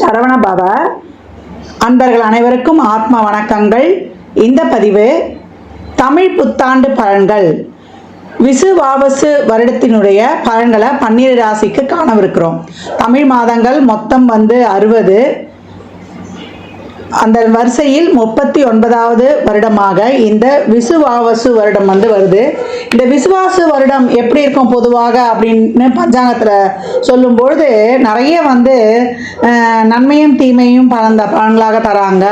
சரவணபவ. அன்பர்கள் அனைவருக்கும் ஆத்ம வணக்கங்கள். இந்த பதிவு தமிழ் புத்தாண்டு பலன்கள் விசுவாவசு வருடத்தினுடைய பலன்களை 12 ராசிக்கு காணவிருக்கிறோம். தமிழ் மாதங்கள் மொத்தம் 60. அந்த வரிசையில் 39வது வருடமாக இந்த விசுவாவசு வருடம் வருது. இந்த விசுவாசு வருடம் எப்படி இருக்கும் பொதுவாக அப்படின்னு பஞ்சாங்கத்தில் சொல்லும்பொழுது நிறைய நன்மையும் தீமையும் பலன்களாக தராங்க.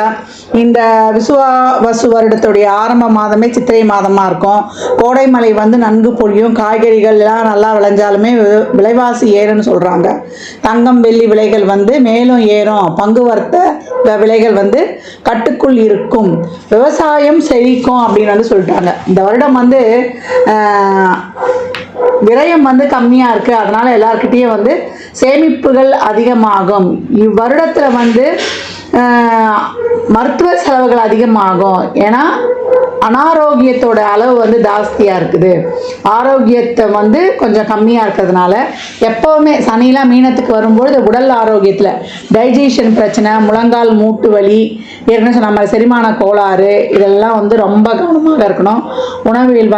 இந்த விசுவாவசு வருடத்துடைய ஆரம்ப மாதமே சித்திரை மாதமாக இருக்கும். கோடை மழை நன்கு பொழியும். காய்கறிகள் எல்லாம் நல்லா விளைஞ்சாலுமே விலைவாசி ஏறுன்னு சொல்கிறாங்க. தங்கம் வெள்ளி விலைகள் மேலும் ஏறும். பங்கு வர்த்த விலைகள் கட்டுக்குள் இருக்கும். விவசாயம் செழிக்கும் அப்படின்னு சொல்லிட்டாங்க. இந்த வருடம் விரயம் கம்மியாக இருக்குது. அதனால் எல்லாருக்கிட்டேயும் சேமிப்புகள் அதிகமாகும். இவ்வருடத்தில் மருத்துவ செலவுகள் அதிகமாகும். ஏன்னா அனாரோக்கியத்தோட அளவு ஜாஸ்தியாக இருக்குது. ஆரோக்கியத்தை கொஞ்சம் கம்மியாக இருக்கிறதுனால எப்போவுமே சனிலாம் மீனத்துக்கு வரும்பொழுது உடல் ஆரோக்கியத்தில் டைஜஷன் பிரச்சனை, முழங்கால் மூட்டு வலி, ஏற்கனவே சொன்ன மாதிரி செரிமான கோளாறு, இதெல்லாம் ரொம்ப கவனமாக இருக்கணும். உணவில்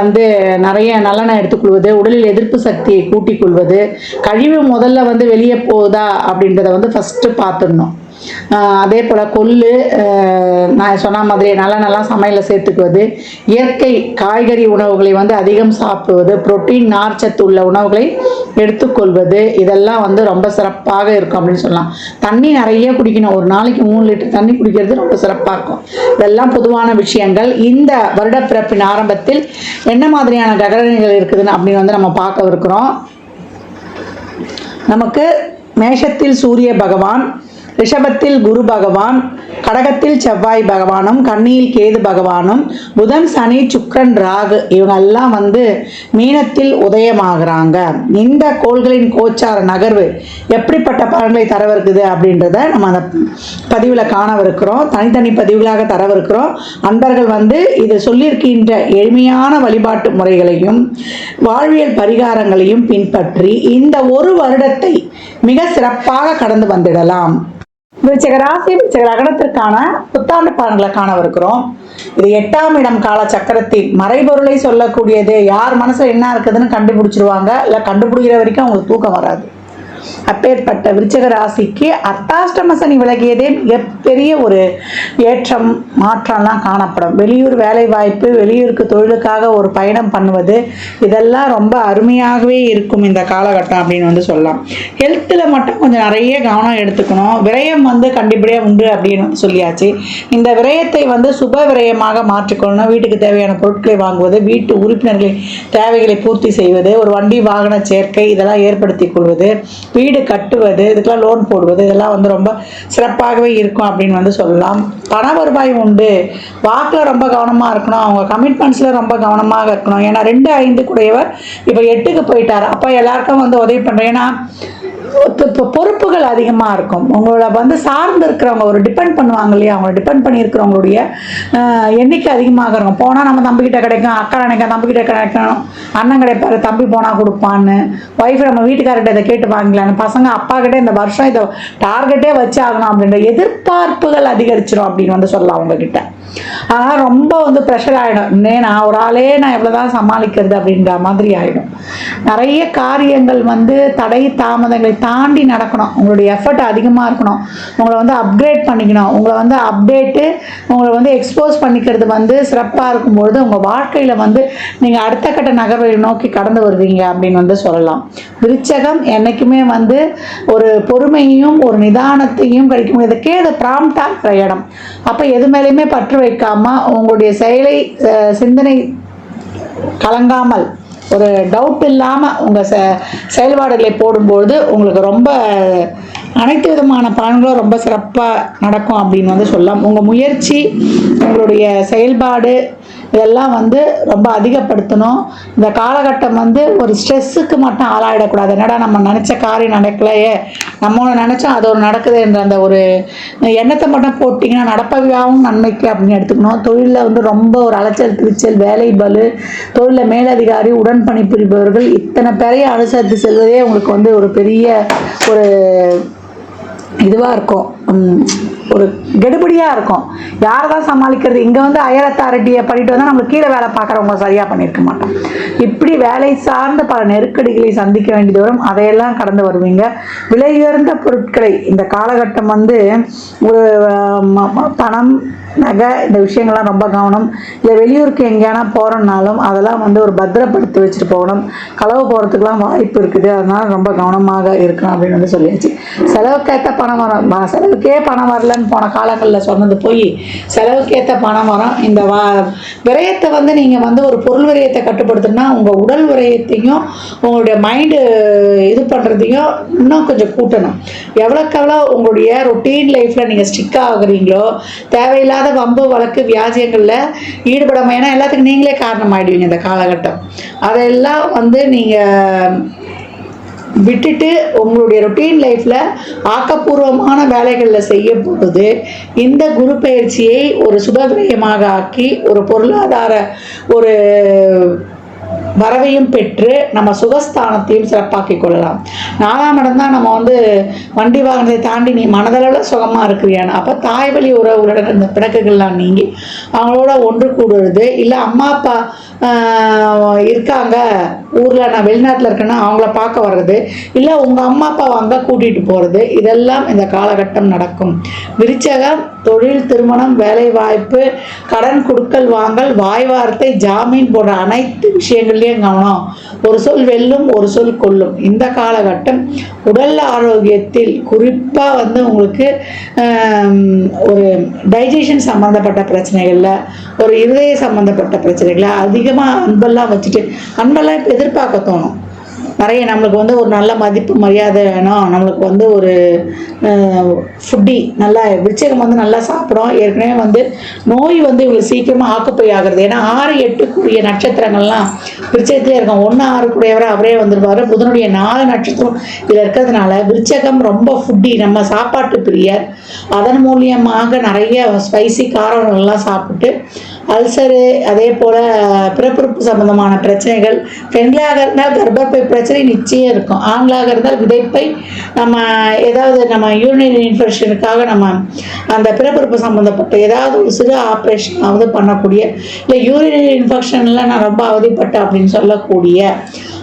நிறைய நல்லெண்ணெய் எடுத்துக்கொள்வது, உடலில் எதிர்ப்பு சக்தியை கூட்டிக் கொள்வது, கழிவு முதல்ல வெளியே போகுதா அப்படின்றத ஃபஸ்ட்டு பார்த்துடணும். அதே போல் கொள்ளு, நான் சொன்ன மாதிரி நல்லா சமையலில் சேர்த்துக்குவது, இயற்கை காய்கறி உணவுகளை அதிகம் சாப்பிடுவது, புரோட்டீன் நார்ச்சத்து உள்ள உணவுகளை எடுத்துக்கொள்வது, இதெல்லாம் ரொம்ப சிறப்பாக இருக்கும் அப்படின்னு சொல்லலாம். தண்ணி நிறைய குடிக்கணும். ஒரு நாளைக்கு 3 லிட்டர் தண்ணி குடிக்கிறது ரொம்ப சிறப்பாக இருக்கும். இதெல்லாம் பொதுவான விஷயங்கள். இந்த வருடப்பிறப்பின் ஆரம்பத்தில் என்ன மாதிரியான கிரகங்கள் இருக்குதுன்னு அப்படின்னு நம்ம பார்க்க இருக்கிறோம். நமக்கு மேஷத்தில் சூரிய பகவான், ரிஷபத்தில் குரு பகவான், கடகத்தில் செவ்வாய் பகவானும், கன்னியில் கேது பகவானும், புதன் சனி சுக்கிரன் ராகு இவங்கெல்லாம் மீனத்தில் உதயமாகறாங்க. இந்த கோள்களின் கோச்சார நகர்வு எப்படிப்பட்ட பலன்களை தரவிருக்குது அப்படின்றத நம்ம அந்த பதிவில் காணவிருக்கிறோம். தனித்தனி பதிவுகளாக தரவிருக்கிறோம். அன்பர்கள் இது சொல்லியிருக்கின்ற எளிமையான வழிபாட்டு முறைகளையும் வாழ்வியல் பரிகாரங்களையும் பின்பற்றி இந்த ஒரு வருடத்தை மிக சிறப்பாக கடந்து வந்துடலாம். விருச்சிக ராசி, விருச்சிக லக்னத்திற்கான புத்தாண்டு பலன்களை காணவிருக்கிறோம். இது 8ஆம் இடம் கால சக்கரத்தின் மறைபொருளை சொல்லக்கூடியது. யார் மனசுல என்ன இருக்குதுன்னு கண்டுபிடிச்சிருவாங்க. இல்லை கண்டுபிடிக்கிற வரைக்கும் அவங்களுக்கு தூக்கம் வராது. அப்பேற்பட்ட விருச்சிக ராசிக்கு அர்த்தாஷ்டம சனி விலகியதே மிகப்பெரிய ஒரு ஏற்றம், மாற்றம்லாம் காணப்படும். வெளியூர் வேலை வாய்ப்பு, வெளியூருக்கு தொழிலுக்காக ஒரு பயணம் பண்ணுவது, இதெல்லாம் ரொம்ப அருமையாகவே இருக்கும் இந்த காலகட்டம் அப்படின்னு சொல்லலாம். ஹெல்த்தில் மட்டும் கொஞ்சம் நிறைய கவனம் எடுத்துக்கணும். விரயம் கண்டிப்படியாக உண்டு அப்படின்னு சொல்லியாச்சு. இந்த விரயத்தை சுப விரயமாக மாற்றிக்கொள்ளணும். வீட்டுக்கு தேவையான பொருட்களை வாங்குவது, வீட்டு உறுப்பினர்களின் தேவைகளை பூர்த்தி செய்வது, ஒரு வண்டி வாகன சேர்க்கை இதெல்லாம் ஏற்படுத்தி கொள்வது, வீடு கட்டுவது, இதுக்கெல்லாம் லோன் போடுவது, இதெல்லாம் ரொம்ப சிறப்பாகவே இருக்கும் அப்படின்னு சொல்லலாம். பண வருவாய் உண்டு. வாக்கில் ரொம்ப கவனமாக இருக்கணும். அவங்க கமிட்மெண்ட்ஸில் ரொம்ப கவனமாக இருக்கணும். ஏன்னா 2, 5 கூடையவர் இப்போ 8க்கு போயிட்டார். அப்போ எல்லாருக்கும் உதவி பண்ணுறேன். ஏன்னா இப்போ பொறுப்புகள் அதிகமாக இருக்கும். உங்களோட சார்ந்து இருக்கிறவங்க ஒரு டிபெண்ட் பண்ணுவாங்க இல்லையா, அவங்க டிபெண்ட் பண்ணியிருக்கிறவங்களுடைய எண்ணிக்கை அதிகமாக இருக்கும். போனால் நம்ம தம்பிக்கிட்ட கிடைக்கும், அக்கா நினைக்க தம்பிக்கிட்ட கிடைக்கணும், அண்ணன் கிடைப்பாரு, தம்பி போனால் கொடுப்பான்னு, ஒய்ஃப் நம்ம வீட்டுக்காரர்கிட்ட இதை கேட்டு வாங்கலான்னு, பசங்க அப்பா கிட்டே இந்த வருஷம் இதை டார்கெட்டே வச்சு ஆகணும் அப்படின்ற எதிர்பார்ப்புகள் அதிகரிச்சிடும் அப்படின்னு சொல்லலாம் அவங்கக்கிட்ட. ஆனால் ரொம்ப ப்ரெஷர் ஆகிடும். நான் ஒரு ஆளே நான் எவ்வளோதான் சமாளிக்கிறது அப்படின்ற மாதிரி ஆகிடும். நிறைய காரியங்கள் தடை தாமதங்களை தாண்டி நடக்கணும். உங்களுடைய எஃபர்ட் அதிகமாக இருக்கணும். உங்களை அப்கிரேட் பண்ணிக்கணும். உங்களை அப்டேட்டு, உங்களை எக்ஸ்போஸ் பண்ணிக்கிறது சிறப்பாக இருக்கும்பொழுது உங்கள் வாழ்க்கையில் நீங்கள் அடுத்த கட்ட நகர்வை நோக்கி கடந்து வருவீங்க அப்படின்னு சொல்லலாம். விருச்சகம் என்றைக்குமே ஒரு பொறுமையும் ஒரு நிதானத்தையும் கிடைக்க முடியாதுக்கே அது ப்ராம்ப்டாக இருக்கிற இடம். அப்போ எது மேலேயுமே பற்று வைக்காம உங்களுடைய செயலை சிந்தனை கலங்காமல் ஒரு டவுட் இல்லாமல் உங்கள் செயல்பாடுகளை போடும்போது உங்களுக்கு ரொம்ப அனைத்து விதமான பலன்களும் ரொம்ப சிறப்பாக நடக்கும் அப்படின்னு சொல்லலாம். உங்கள் முயற்சி, உங்களுடைய செயல்பாடு இதெல்லாம் ரொம்ப அதிகப்படுத்தணும். இந்த காலகட்டம் ஒரு ஸ்ட்ரெஸ்ஸுக்கு மட்டும் ஆளாயிடக்கூடாது. என்னடா நம்ம நினச்ச காரியம் நடக்கலையே, நம்ம நினச்சா அது ஒரு நடக்குது என்ற அந்த ஒரு எண்ணத்தை மட்டும் போட்டிங்கன்னா நடப்பவையாகவும் நன்மைக்கு அப்படின்னு எடுத்துக்கணும். தொழிலில் ரொம்ப ஒரு அலைச்சல் திருச்சல், வேலை பலு, தொழிலில் மேலதிகாரி, உடன் பணிபுரிபவர்கள் இத்தனை பேரையும் அனுசரித்து செல்வதே உங்களுக்கு ஒரு பெரிய ஒரு இதுவாக இருக்கும். ஒரு கெடுபடியாக இருக்கும். யாரை தான் சமாளிக்கிறது? இங்கே வந்து ஹையர் அத்தாரிட்டியை பண்ணிட்டு வந்தால் நம்மளுக்கு கீழே வேலை பார்க்குறவங்க சரியாக பண்ணியிருக்க மாட்டோம். இப்படி வேலை சார்ந்த பல நெருக்கடிகளை சந்திக்க வேண்டியது வரும். அதையெல்லாம் கடந்து வருவீங்க. விலை உயர்ந்த பொருட்களை இந்த காலகட்டம் வந்து ஒரு பணம், நகை, இந்த விஷயங்கள்லாம் ரொம்ப கவனம். இல்லை வெளியூருக்கு எங்கேயானா போகிறோம்னாலும் அதெல்லாம் வந்து ஒரு பத்திரப்படுத்தி வச்சுட்டு போகணும். களவு போகிறதுக்கெலாம் வாய்ப்பு இருக்குது. அதனால் ரொம்ப கவனமாக இருக்கணும் அப்படின்னு வந்து சொல்லியாச்சு. செலவுக்கேற்ற பணம் வரும். செலவுக்கே பணம் வரலன்னு போன காலங்களில் சொன்னது போய் செலவுக்கேற்ற பணம் வரும். இந்த விரயத்தை வந்து நீங்கள் வந்து ஒரு பொருள் விரயத்தை கட்டுப்படுத்தணும்னா உங்கள் உடல் விரயத்தையும் உங்களுடைய மைண்டு இது பண்ணுறதையும் இன்னும் கொஞ்சம் கூட்டணும். எவ்வளோக்கு எவ்வளோ உங்களுடைய ரொட்டீன் லைஃப்பில் நீங்கள் ஸ்டிக் ஆகுறீங்களோ, தேவையில்லாத வம்பு வழக்கு வியாஜியங்களில் ஈடுபடாமல், ஏன்னா எல்லாத்துக்கும் நீங்களே காரணம் ஆகிடுவீங்க இந்த காலகட்டம். அதெல்லாம் வந்து நீங்கள் விட்டுட்டு உங்களுடைய ரொட்டீன் லைஃப்பில் ஆக்கப்பூர்வமான வேலைகளில் செய்ய போகுது. இந்த குரு பயிற்சியை ஒரு சுபவிரயமாக ஆக்கி ஒரு பொருளாதார ஒரு வரவையும் பெற்று நம்ம சுகஸ்தானத்தையும் சிறப்பாக்கி கொள்ளலாம். 4ஆம் இடம் தான் நம்ம வந்து வண்டி வாகனத்தை தாண்டி நீ மனதளவில் சுகமாக இருக்கிறியான்னு. அப்போ தாய் வழி உறவுகளுடன் இந்த பிணக்குகள்லாம் நீங்கி அவங்களோட ஒன்று கூடுறது, இல்லை அம்மா அப்பா இருக்காங்க ஊரில், நான் வெளிநாட்டில் இருக்கேன்னா அவங்கள பார்க்க வர்றது, இல்லை உங்கள் அம்மா அப்பாவை அங்கே கூட்டிகிட்டு போகிறது, இதெல்லாம் இந்த காலகட்டம் நடக்கும். விருச்சகம் தொழில், திருமணம், வேலை வாய்ப்பு, கடன் கொடுக்கல் வாங்கல், வாய் வார்த்தை, ஜாமீன் போன்ற அனைத்து விஷயங்கள்லேயும் கவனம். ஒரு சொல் வெல்லும், ஒரு சொல் கொல்லும். இந்த காலகட்டம் உடல் ஆரோக்கியத்தில் குறிப்பாக வந்து உங்களுக்கு ஒரு டைஜஷன் சம்மந்தப்பட்ட பிரச்சனைகளில், ஒரு இருதய சம்மந்தப்பட்ட பிரச்சனைகளை அதிகமாக அன்பெல்லாம் வச்சுட்டு அன்பெல்லாம் இப்போ எதிர்பார்க்க தோணும். நிறைய நம்மளுக்கு வந்து ஒரு நல்ல மதிப்பு மரியாதை வேணும், நம்மளுக்கு வந்து ஒரு ஃபுட்டி நல்லா விருச்சிகம் வந்து நல்லா சாப்பிடும். ஏற்கனவே வந்து நோய் வந்து இவங்களுக்கு சீக்கிரமாக ஆக்குப்பை ஆகிறது. ஏன்னா 6, 8 நட்சத்திரங்கள்லாம் விருச்சகத்திலே இருக்கும். 1, 6 அவரே வந்துடுவார். புதனுடைய 4 நட்சத்திரம் இதில் இருக்கிறதுனால விருச்சகம் ரொம்ப ஃபுட்டி, நம்ம சாப்பாட்டு பிரியர். அதன் மூலியமாக நிறைய ஸ்பைசி காரங்கள்லாம் சாப்பிட்டு அல்சரு, அதே போல் பிறப்புறுப்பு சம்பந்தமான பிரச்சனைகள், பெண்களாக இருந்தால் கர்ப்பப்பை பிரச்சனை நிச்சயம் இருக்கும். ஆண்களாக இருந்தால் விதைப்பை, நம்ம ஏதாவது நம்ம யூரினரி இன்ஃபெக்ஷனுக்காக நம்ம அந்த பிறப்புறுப்பு சம்மந்தப்பட்ட ஏதாவது ஒரு சிறு ஆப்ரேஷனாவது பண்ணக்கூடிய, இல்லை யூரினரி இன்ஃபெக்ஷனில் நான் ரொம்ப அவதிப்பட்டேன் அப்படின்னு சொல்லக்கூடிய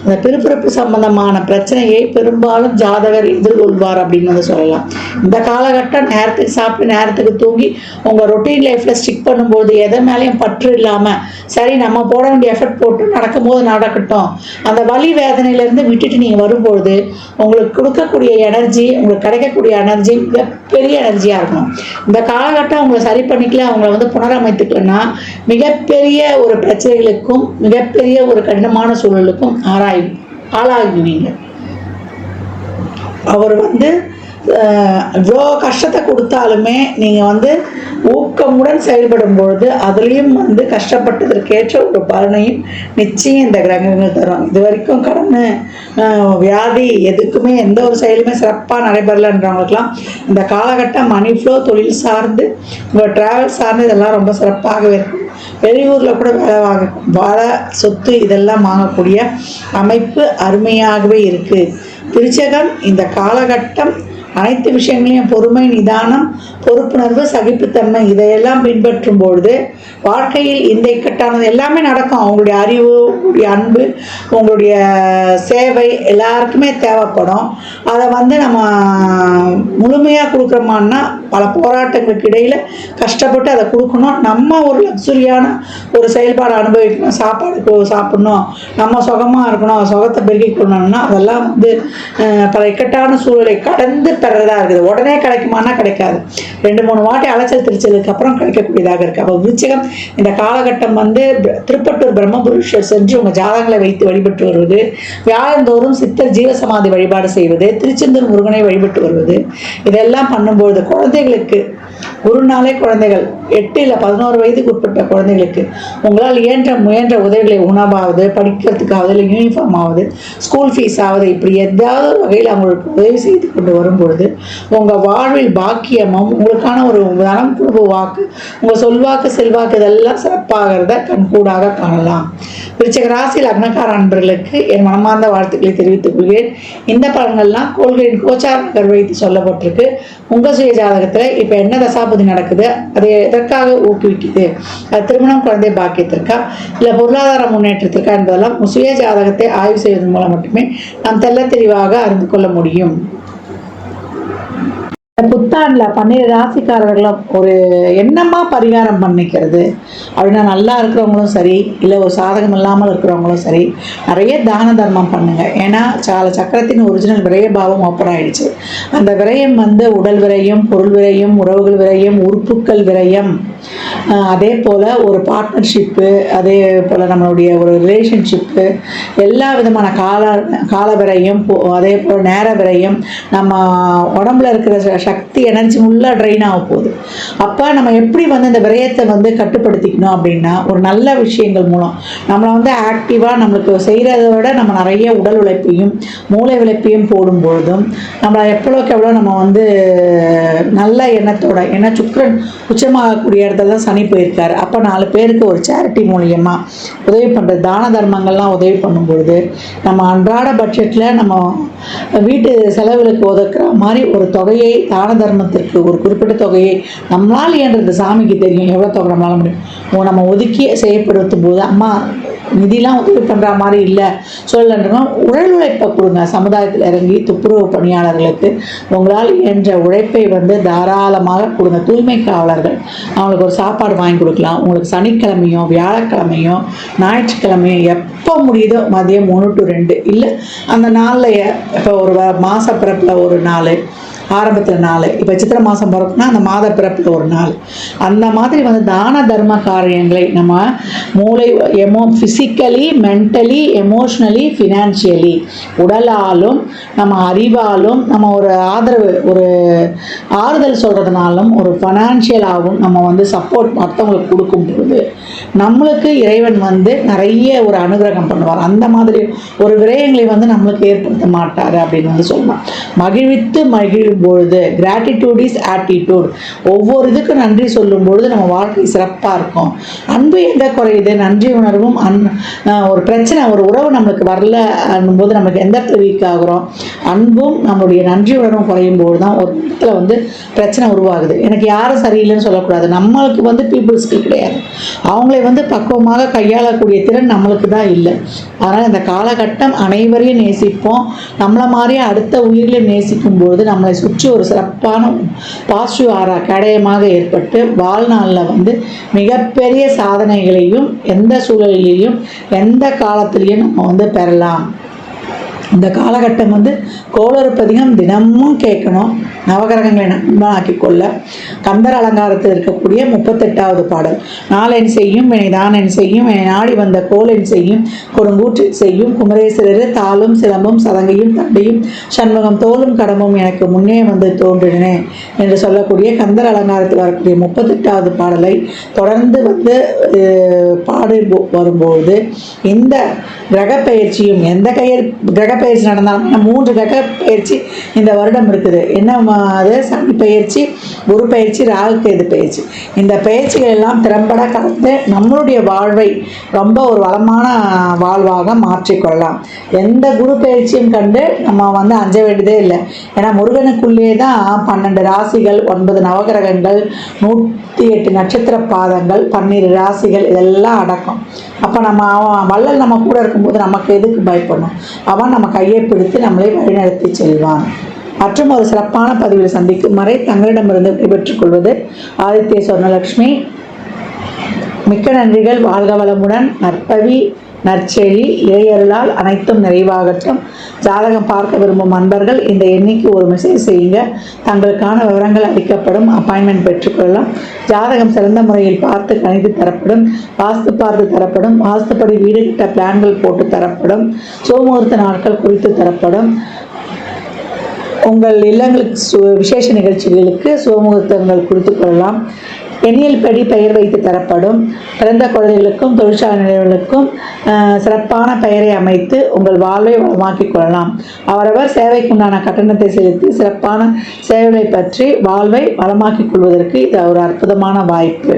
அந்த பிறப்புறுப்பு சம்பந்தமான பிரச்சனையை பெரும்பாலும் ஜாதகர் எதிர்கொள்வார் அப்படின்னு வந்து சொல்லலாம். இந்த காலகட்டம் நேரத்துக்கு சாப்பிட்டு நேரத்துக்கு தூங்கி உங்கள் ரொட்டீன் லைஃப்பில் ஸ்டிக் பண்ணும்போது எதை மேலேயும் பற்று இல்லாமல், சரி நம்ம போட வேண்டிய எஃபர்ட் போட்டு நடக்கும்போது நடக்கட்டும், அந்த வலி வேதனையிலேருந்து விட்டுட்டு நீங்கள் வரும்பொழுது உங்களுக்கு கொடுக்கக்கூடிய எனர்ஜி, உங்களுக்கு கிடைக்கக்கூடிய எனர்ஜி மிகப்பெரிய எனர்ஜியாக இருக்கணும். இந்த காலகட்டம் உங்களை சரி பண்ணிக்கல, அவங்கள வந்து புனரமைத்துக்கலன்னா மிகப்பெரிய ஒரு பிரச்சனைகளுக்கும் மிகப்பெரிய ஒரு கடினமான சூழலுக்கும் ஆளாகுவீங்க. அவர் வந்து இவ்வளோ கஷ்டத்தை கொடுத்தாலுமே நீங்கள் வந்து ஊக்கமுடன் செயல்படும் பொழுது அதுலேயும் வந்து கஷ்டப்பட்டதற்கேற்ற ஒரு பலனையும் நிச்சயம் இந்த கிரகங்கள் தரும். இது வரைக்கும் கடன், வியாதி, எதுக்குமே எந்த ஒரு செயலுமே சிறப்பாக நடைபெறலைன்றவங்களுக்கெல்லாம் இந்த காலகட்டம் மணி ஃப்ளோ, தொழில் சார்ந்து, உங்கள் ட்ராவல் சார்ந்து இதெல்லாம் ரொம்ப சிறப்பாகவே இருக்கும். வெளியூரில் கூட வேலை சொத்து இதெல்லாம் வாங்கக்கூடிய அமைப்பு அருமையாகவே இருக்குது. விருச்சிகம் இந்த காலகட்டம் அனைத்து விஷயங்களையும் பொறுமை, நிதானம், பொறுப்புணர்வு, சகிப்புத்தன்மை இதையெல்லாம் பின்பற்றும் பொழுது வாழ்க்கையில் இந்த இக்கட்டானது எல்லாமே நடக்கும். அவங்களுடைய அறிவு, உங்களுடைய அன்பு, உங்களுடைய சேவை எல்லாருக்குமே தேவைப்படும். அதை வந்து நம்ம முழுமையாக கொடுக்குறோமான்னா பல போராட்டங்களுக்கு இடையில் கஷ்டப்பட்டு அதை கொடுக்கணும். நம்ம ஒரு லக்ஸுரியான ஒரு செயல்பாடு அனுபவிக்கணும், சாப்பாடு சாப்பிடணும், நம்ம சுகமாக இருக்கணும், சுகத்தை பெருக்கிக்கணும்னா அதெல்லாம் வந்து பல இக்கட்டான சூழலை கடந்து பெறதா இருக்குது. உடனே கிடைக்குமானா கிடைக்காது. 2-3 வாட்டி அலைச்சல் திருச்சலுக்கு அப்புறம் கிடைக்கக்கூடியதாக இருக்குது. அப்போ விருச்சிகம் இந்த காலகட்டம் வந்து திருப்பட்டூர் பிரம்மபுருஷர் சென்று உங்கள் ஜாதகங்களை வைத்து வழிபட்டு வருவது, வியாழந்தோறும் சித்தர் ஜீவசமாதி வழிபாடு செய்வது, திருச்செந்தூர் முருகனை வழிபட்டு வருவது, இதெல்லாம் பண்ணும்போது குழந்தைகளுக்கு குருநாளே குழந்தைகள் 8 இல்லை 11 வயதுக்கு உட்பட்ட குழந்தைகளுக்கு உங்களால் முயன்ற உதவிகளை, உணவாவது, படிக்கிறதுக்காவது, இல்லை யூனிஃபார்ம் ஆகுது, ஸ்கூல் ஃபீஸ் ஆகுது, இப்படி ஏதாவது ஒரு வகையில் அவங்களுக்கு உதவி செய்து கொண்டு வரும்பொழுது உங்கள் வாழ்வில் பாக்கியமும் உங்களுக்கான ஒரு தனம், குடும்ப வாக்கு, உங்கள் சொல்வாக்கு, செல்வாக்கு இதெல்லாம் சிறப்பாகிறத கண்கூடாக காணலாம். விருச்சிக ராசி லக்னக்கார அன்பர்களுக்கு என் மனமார்ந்த வாழ்த்துக்களை தெரிவித்துக் கொள்கிறேன். இந்த பலன்கள்லாம் கோள்களின் கோச்சார நகர் வைத்து சொல்லப்பட்டிருக்கு. உங்கள் சுய ஜாதகத்தில் இப்போ என்ன தசாபதி நடக்குது, அதை எதற்காக ஊக்குவிக்குது, அது திருமணம், குழந்தை பாக்கியத்திற்கா இல்லை பொருளாதார முன்னேற்றத்திற்கா என்பதெல்லாம் சுய ஜாதகத்தை ஆய்வு செய்வதன் மூலம் மட்டுமே நாம் தெல்ல தெளிவாக அறிந்து கொள்ள முடியும். புத்தாண்டுல 12 ராசிக்காரர்களும் ஒரு என்னமா பரிகாரம் பண்ணிக்கிறது அப்படின்னா, நல்லா இருக்கிறவங்களும் சரி இல்லை ஒரு சாதகம் இல்லாமல் இருக்கிறவங்களும் சரி நிறைய தான தர்மம் பண்ணுங்க. ஏன்னா சக்கரத்தின் ஒரிஜினல் விரய பாவம் ஓப்பன் ஆயிடுச்சு. அந்த விரயம் உடல் விரயம், பொருள் விரயம், உறவுகள் விரயம், உறுப்புக்கள் விரயம், அதே போல் ஒரு பார்ட்னர்ஷிப்பு, அதே போல் நம்மளுடைய ஒரு ரிலேஷன்ஷிப்பு, எல்லா விதமான கால விரயம், அதே போல் நேர விரயம், நம்ம உடம்புல இருக்கிற சக்தி எனர்ஜி ஃபுல்லாக ட்ரெயின் ஆக போகுது. அப்போ நம்ம எப்படி இந்த விரயத்தை கட்டுப்படுத்திக்கணும் அப்படின்னா, ஒரு நல்ல விஷயங்கள் மூலம் நம்மளை ஆக்டிவாக நம்மளுக்கு செய்கிறத விட நம்ம நிறைய உடல் உழைப்பையும் மூளை உழைப்பையும் போடும்பொழுதும் நம்மளை எவ்வளோக்கு எவ்வளோ நம்ம நல்ல எண்ணத்தோட, ஏன்னா சுக்கிரன் உச்சமாகக்கூடிய இடத்துல தான் சனி போயிருக்காரு. அப்போ 4 பேருக்கு ஒரு சேரிட்டி மூலியமாக உதவி பண்ணுறது, தான தர்மங்கள்லாம் உதவி பண்ணும்பொழுது நம்ம அன்றாட பட்ஜெட்டில் நம்ம வீட்டு செலவுகளுக்கு ஒதுக்குற மாதிரி ஒரு தொகையை தான தர்மத்திற்கு ஒரு குறிப்பிட்ட தொகையை நம்மளால் இயன்றது, சாமிக்கு தெரியும் எவ்வளோ தொகை நம்மளால முடியும், நம்ம ஒதுக்கி செய்யப்படுத்தும் போது அம்மா நிதிலாம் உதவி பண்ணுற மாதிரி இல்லை சொல்லன்றவங்க உடல் உழைப்பை கொடுங்க. சமுதாயத்தில் இறங்கி துப்புரவு பணியாளர்களுக்கு உங்களால் என்ற உழைப்பை தாராளமாக கொடுங்க. தூய்மை காவலர்கள் அவங்களுக்கு ஒரு சாப்பாடு வாங்கி கொடுக்கலாம். உங்களுக்கு சனிக்கிழமையோ வியாழக்கிழமையோ ஞாயிற்றுக்கிழமையோ எப்போ முடியுதோ மதியம் 1 to 2 இல்லை அந்த நாளில் இப்போ ஒரு மாத பிறப்பில் ஒரு நாள், ஆரம்பத்தில் 4, இப்போ சித்திரை மாதம் பிறப்புனா அந்த மாத பிறப்பில் ஒரு நாள், அந்த மாதிரி தான தர்ம காரியங்களை நம்ம மூளை ஃபிசிக்கலி, மென்டலி, எமோஷ்னலி, ஃபினான்ஷியலி, உடலாலும் நம்ம அறிவாலும் நம்ம ஒரு ஆதரவு, ஒரு ஆறுதல் சொல்கிறதுனாலும் ஒரு ஃபைனான்ஷியலாகவும் நம்ம சப்போர்ட் மற்றவங்களுக்கு கொடுக்கும்போது நம்மளுக்கு இறைவன் நிறைய ஒரு அனுகிரகம் பண்ணுவார். அந்த மாதிரி ஒரு விரயங்களை நம்மளுக்கு ஏற்படுத்த மாட்டார் அப்படின்னு சொல்லலாம். மகிழ்வித்து மகிழும் பொழுது கிராட்டிடியூட் இஸ் ஆட்டிடியூட். ஒவ்வொரு இதுக்கும் நன்றி சொல்லும் பொழுது நம்ம வாழ்க்கை சிறப்பாக இருக்கும். அன்பு எங்கே குறையுது? நன்றி உணர்வும் ஒரு பிரச்சனை, ஒரு உறவு நம்மளுக்கு வரல போது நம்மளுக்கு எந்த இடத்துல வீக் ஆகுறோம், அன்பும் நம்மளுடைய நன்றி உணர்வும் குறையும் போது தான் ஒரு இடத்துல பிரச்சனை உருவாகுது. எனக்கு யாரும் சரியில்லைன்னு சொல்லக்கூடாது. நம்மளுக்கு பீப்புள் ஸ்கில் கிடையாது. அவங்களை பக்குவமாக கையாளக்கூடிய திறன் நம்மளுக்கு தான் இல்லை. அதனால் இந்த காலகட்டம் அனைவரையும் நேசிப்போம். நம்மளை மாதிரியே அடுத்த உயிரில் நேசிக்கும் பொழுது நம்மளை சுற்றி ஒரு சிறப்பான பாசிட்டிவ் ஆரா கடையமாக ஏற்பட்டு வாழ்நாளில் மிகப்பெரிய சாதனைகளையும் எந்த சூழலிலையும் எந்த காலத்திலையும் நம்ம பெறலாம். இந்த காலகட்டம் கோளறுப்பதிகம் தினமும் கேட்கணும். நவகிரகங்களை நண்பனாக்கி கொள்ள கந்தர் அலங்காரத்தில் இருக்கக்கூடிய 38வது பாடல். நாளென் செய்யும் வினைதான் என் செய்யும் என்னை நாடி வந்த கோலென் செய்யும் கொடுங்கூற்றில் செய்யும் குமரேஸ்வரர் தாளும் சிலம்பும் சதங்கையும் தண்டையும் சண்முகம் தோளும் கடமும் எனக்கு முன்னே தோன்றினே என்று சொல்லக்கூடிய கந்தர் அலங்காரத்தில் வரக்கூடிய 38வது பாடலை தொடர்ந்து பாடு வரும்போது இந்த கிரக பயிற்சியும் எந்த கிரக பயிற்சி நடந்தாலும் 3 கிரக பயிற்சி இந்த வருடம் இருக்குது. என்ன அது? சனி பயிற்சி, குரு பயிற்சி, ராகு கேது பயிற்சி. இந்த பயிற்சிகள் எல்லாம் திறம்பட கலந்து நம்மளுடைய வாழ்வை ரொம்ப ஒரு வளமான வாழ்வாக மாற்றிக்கொள்ளலாம். எந்த குரு பயிற்சியும் கண்டு நம்ம அஞ்ச வேண்டியதே இல்லை. ஏன்னா முருகனுக்குள்ளே தான் 12 ராசிகள், 9 நவகிரகங்கள், 108 நட்சத்திர பாதங்கள், 12 ராசிகள் இதெல்லாம் அடக்கம். அப்போ நம்ம வள்ளல் நம்ம கூட இருக்கும்போது நமக்கு எதுக்கு பயப்படணும்? அவன் நம்ம கையை பிடித்து நம்மளை வழிநடத்தி செல்வான். மற்றும் ஒரு சிறப்பான பதிவில் சந்திக்கும் வரை தங்களிடமிருந்து விடைபெற்றுக் கொள்வது ஆதித்ய சொர்ணலட்சுமி. மிக்க நன்றிகள். வாழ்க வளமுடன். நற்பவி நற்செழி இறையருளால் அனைத்தும் நிறைவாகட்டும். ஜாதகம் பார்க்க விரும்பும் அன்பர்கள் இந்த எண்ணிக்கு ஒரு மெசேஜ் செய்யுங்க. தங்களுக்கான விவரங்கள் அளிக்கப்படும். அப்பாயின்மெண்ட் பெற்றுக்கொள்ளலாம். ஜாதகம் சிறந்த முறையில் பார்த்து கணித்து தரப்படும். வாஸ்து பார்த்து தரப்படும். வாஸ்துப்படி வீடு கட்ட பிளான்கள் போட்டு தரப்படும். சோமுகூர்த்த நாட்கள் குறித்து தரப்படும். உங்கள் இல்லங்களுக்கு விசேஷ நிகழ்ச்சிகளுக்கு சோமுகூர்த்தங்கள் குறித்து கொள்ளலாம். எண்ணியல் படி பெயர் வைத்து தரப்படும். பிறந்த குழந்தைகளுக்கும் தொழிற்சாலை நிலையங்களுக்கும் சிறப்பான பெயரை அமைத்து உங்கள் வாழ்வை வளமாக்கிக் கொள்ளலாம். அவரவர் சேவைக்குண்டான கட்டணத்தை செலுத்தி சிறப்பான சேவைகளை பற்றி வாழ்வை வளமாக்கிக் கொள்வதற்கு இது ஒரு அற்புதமான வாய்ப்பு.